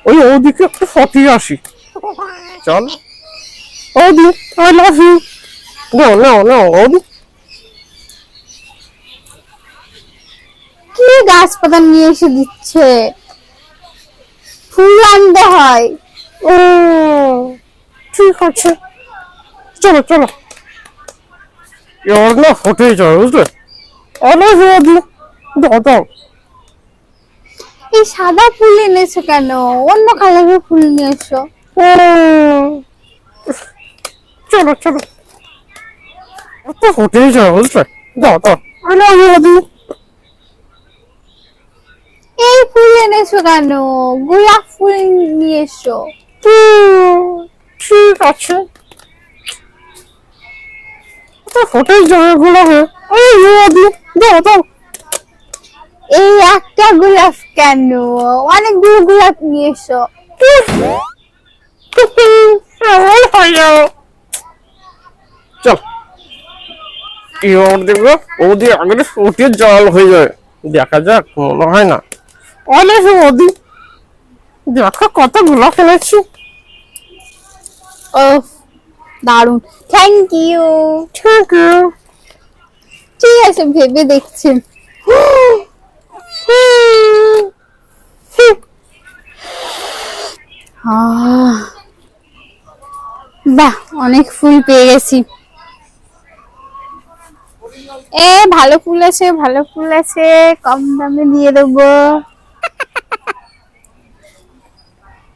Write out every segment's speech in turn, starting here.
ওই ওদিকে একটু ফটিয়ে আসি। চল ওদি, আই লাভ ইউ। নাও নাও নাও ওদি। কি গাছপাতা নিয়ে এসে দিচ্ছে, ফুল আনতে হয়। ও ঠিক আছে, চলো চলো। এবার না ফটেই যাবে, বুঝলে? আই লাভ ইউ ওদি। দাও দাও। এই সাদা ফুল এনেছো কেন? অন্য কালারের ফুল নিয়ে এসো। ও চলো চলো, তো ফটেই যাবে, বুঝলে? দাও দাও। আই লাভ ইউ ওদি। এই ফুল এনেছো কেন? গোলাপ ফুল নিয়ে এসো। ঠিক আছে, তো ফটেই যাবে গোলাপে। ওই ওদি, দাও দাও। এই একটা গোলাপ কেন? অনেকগুলো গোলাপ নিয়ে এসো। হয়ে যাও। চল, এবার দেখবো ওদি আগে ফুটিয়ে জল হয়ে যায়। দেখা যাক, মনে হয় না। অনেক ওদি, দেখো কত গোলাপ ফেলেছি। ও দারুন, থ্যাংক ইউ। Thank you. ঠিক আছে, ভেবে দেখছি। বাহ, অনেক ফুল পেয়ে গেছি। ভালো ফুল আছে, ভালো ফুল আছে, কম দামে দিয়ে দেবো।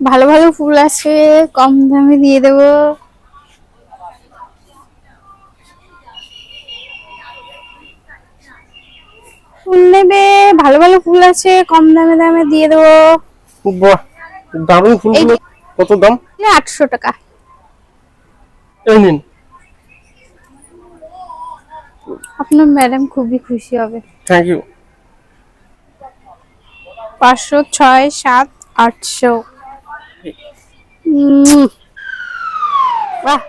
ভালো ভালো ফুল আছে, কম দামে দিয়ে দেবো। ফুল নেবে? ভালো ভালো ফুল আছে, কম দামে দামে দিয়ে দেবো। বাহ, দারুণ ফুলগুলো। কত দাম? 800 টাকা। এই নিন। আপনার ম্যাডাম খুবই খুশি হবে। Thank you. 500, 6, 7, 800। বাহ।